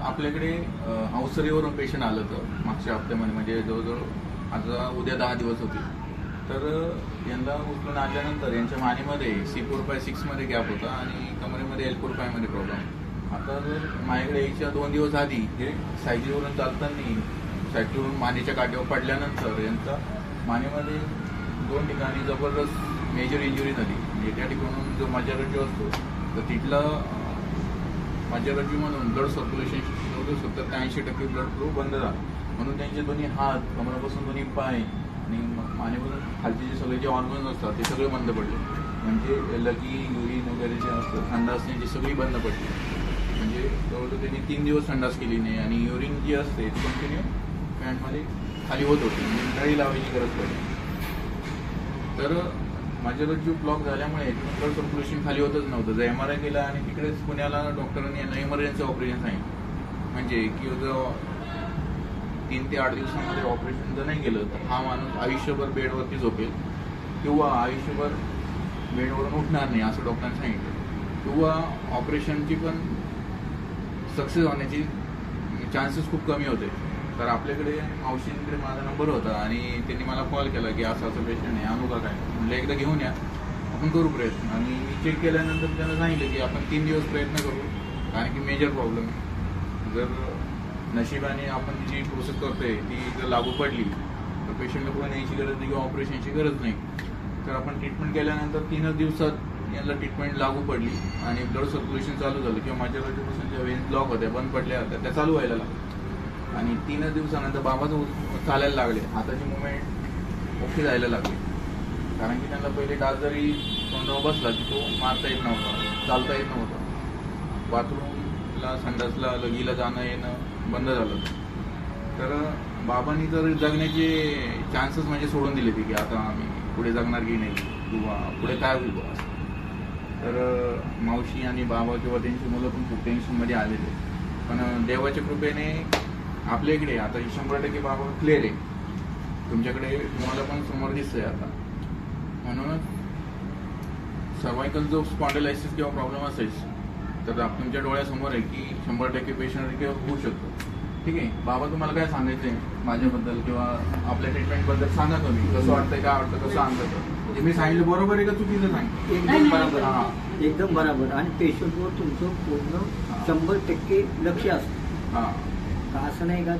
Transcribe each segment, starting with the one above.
आपल्याकडे अवसरीवरून पेशंट आलं होतं मागच्या हप्त्यामध्ये, म्हणजे जवळजवळ आता उद्या 10 दिवस होते. तर यांना उचलून आणल्यानंतर यांच्या मानेमध्ये C4/6 मध्ये गॅप होता आणि कमरेमध्ये L4/5 मध्ये प्रॉब्लेम. आता जर माझ्याकडे यायच्या 2 दिवस आधी हे सायकलीवरून चालताना सायकलीवरून मानेच्या काट्यावर पडल्यानंतर यांचा मानेमध्ये 2 ठिकाणी जबरदस्त मेजर इंजुरी झाली. म्हणजे त्या ठिकाणून जो मज्जारज्जू असतो तर तिथला मज्जारज्जू म्हणून ब्लड सर्क्युलेशन 70-80% ब्लड फ्लो बंद झाला. म्हणून त्यांचे दोन्ही हात, कमरापासून दोन्ही पाय आणि मानेपासून खालचे जे सगळे जे ऑर्गन्स असतात ते सगळे बंद पडले. म्हणजे लगी, युरिन वगैरे जे असतं, संडास जी सगळी बंद पडली. म्हणजे जवळजवळ त्यांनी 3 दिवस संडास केली नाही आणि युरिन जी असते ती कंटिन्यू पॅन्टमध्ये खाली होत होती, म्हणजे नळी लावायची गरज पडली. तर मज्जारज्जू ब्लॉक झाल्यामुळे ब्लड सर्क्युलेशन खाली होतच नव्हतं. जर MRI केला आणि तिकडेच पुण्याला डॉक्टरांनी यांना इमर्जन्सी ऑपरेशन सांगितलं. म्हणजे की जर 3 ते 8 दिवसांमध्ये ऑपरेशन जर नाही केलं तर हा माणूस आयुष्यभर बेडवरती झोपेल किंवा आयुष्यभर बेडवरून उठणार नाही असं डॉक्टरांनी सांगितलं. किंवा ऑपरेशनची पण सक्सेस होण्याची चान्सेस खूप कमी होते. तर आपल्याकडे औषधीकडे माझा नंबर होता आणि त्यांनी मला कॉल केला की असं असं पेशंट आहे, आणू का काय. म्हटलं एकदा घेऊन या, आपण करू प्रयत्न. आणि मी चेक केल्यानंतर त्यांना सांगितलं की आपण 3 दिवस प्रयत्न करू, कारण की मेजर प्रॉब्लेम आहे. जर नशिबाने आपण जी प्रोसेस करतोय ती जर लागू पडली तर पेशंटला पुढे न्यायची गरज नाही किंवा ऑपरेशनची गरज नाही. तर आपण ट्रीटमेंट केल्यानंतर 3 दिवसात यांना ट्रीटमेंट लागू पडली आणि ब्लड सर्क्युलेशन चालू झालं किंवा मज्जारज्जूपासून ज्या वेन्स ब्लॉक होत्या, बंद पडल्या होत्या, त्या चालू व्हायला लागल्या. आणि 3 दिवसानंतर बाबाचं चालायला लागले, हाताची मुवमेंट ओके जायला लागली. कारण की त्यांना पहिले डास जरी तोंडावर बसला की तो मारता येत नव्हता, चालता येत नव्हता. बाथरूमला, संडासला, लगीला जाणं येणं बंद झालं. तर बाबांनी तर जगण्याचे चान्सेस म्हणजे सोडून दिले की आता आम्ही पुढे जगणार की नाही किंवा पुढे काय होईल. तर मावशी आणि बाबा किंवा त्यांची मुलं पण खूप टेन्शनमध्ये आलेले. पण देवाच्या कृपेने आपल्या इकडे आता 100% बाबा क्लिअर आहे. तुमच्याकडे तुम्हाला पण समोर दिसतंय आता. म्हणूनच सर्वायकल जो स्पॉन्डिलायसिस किंवा प्रॉब्लेम असेल तर तुमच्या डोळ्यासमोर आहे की 100% पेशंट रिकवर होऊ शकतो. ठीक आहे बाबा, तुम्हाला काय सांगायचंय माझ्याबद्दल किंवा आपल्या ट्रीटमेंटबद्दल सांगा. तुम्ही कसं वाटतंय, काय वाटतं, कसं आणतं. मी सांगितलं बरोबर आहे का चुकीचं सांगितलं? एकदम बरोबर. एकदम बरोबर. आणि पेशंटवर तुमचं पूर्ण 100% लक्ष असतं. हां, असं नाही का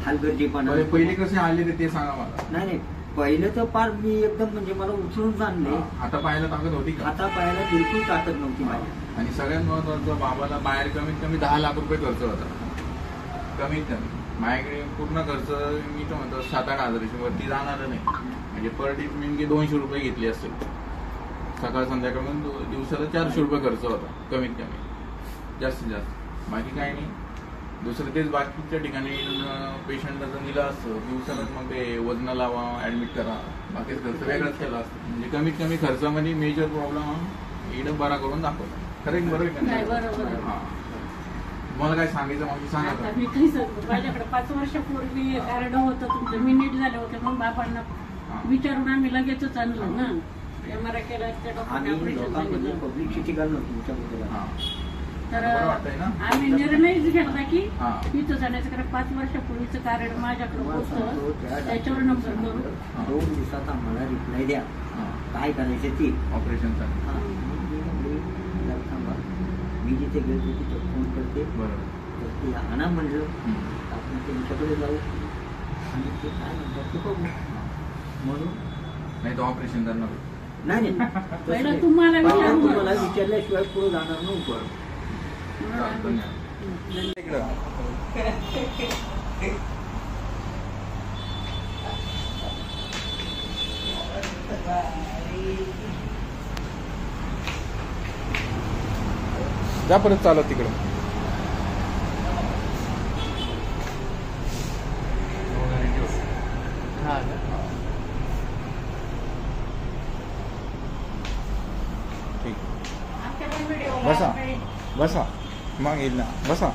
हलगर्जीपणा. पहिले कसे आले ते सांगा मला. नाही, पहिलं तर फार मी एकदम म्हणजे मला उचलून आणले. आता पाहायला ताकद होती का? आता पाहायला बिलकुल ताकद नव्हती माझ्या. आणि सगळ्यात महत्वाचं, बाबाला बाहेर कमीत कमी 10 लाख रुपये खर्च होता. कमीत कमी माझ्याकडे पूर्ण खर्च मी तर म्हणतो 7-8 हजाराच्या वरती जाणार नाही. म्हणजे पर ट्रीटमेंट की 200 रुपये घेतली असेल. सकाळ संध्याकाळून दिवसाला 400 रुपये खर्च होता कमीत कमी, जास्तीत जास्त. बाकी काही नाही. दुसरं तेच बाकीच्या ठिकाणी पेशंटला जर दिलं असतं दिवसाला मग ते वजन लावा, ऍडमिट करा, बाकीच खर्च वेगळाच केला असतं. म्हणजे कमीत कमी खर्चामध्ये मेजर प्रॉब्लेम इकडं बरा करून दाखवतो. खरं बरोबर आहे का? हां, मला काय सांगायचं मग सांगा. मी काही सांगतो, माझ्याकडे 5 वर्षापूर्वी कार्ड होतं तुमचं, मी नीट झालं होतं. मग बाबांना विचारून आम्ही लगेचच आणलं ना. MRI केला, त्या डॉक्टरने ऑपरेशन पब्लिसिटी घालून तुमच्याबद्दल. तर आम्ही निर्णयच घेतला की इथं जाण्याचं. कारण 5 वर्षापूर्वीचं कार्ड माझ्याकडे होतं, त्याच्यावर नंबर करू. 2 दिवसात आम्हाला रिप्लाय द्या काय करायचं ते ऑपरेशनचा. मी जिथे गेलो तिथे फोन करते. तर ते आणा म्हणलं आपण त्यांच्याकडे जाऊ आणि ते काय म्हणतात ते बघू. म्हणून नाही तर ऑपरेशन करणार नाही. पहिलं तुम्हाला विचारल्याशिवाय पुढे जाणार नव्हतं. जा परत चालत तिकडे. ठीक, बसा बसा, मग येईल ना, बसा.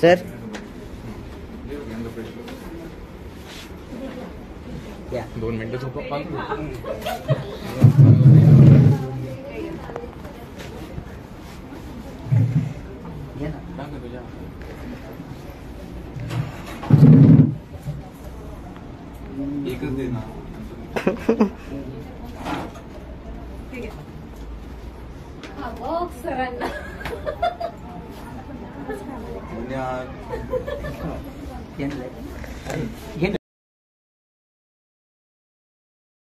सर 2 मिनिटं झोपा. घे ना. दाखव तुझ्या. एकच दे ना. सरांना धन्यवाद. घे ना.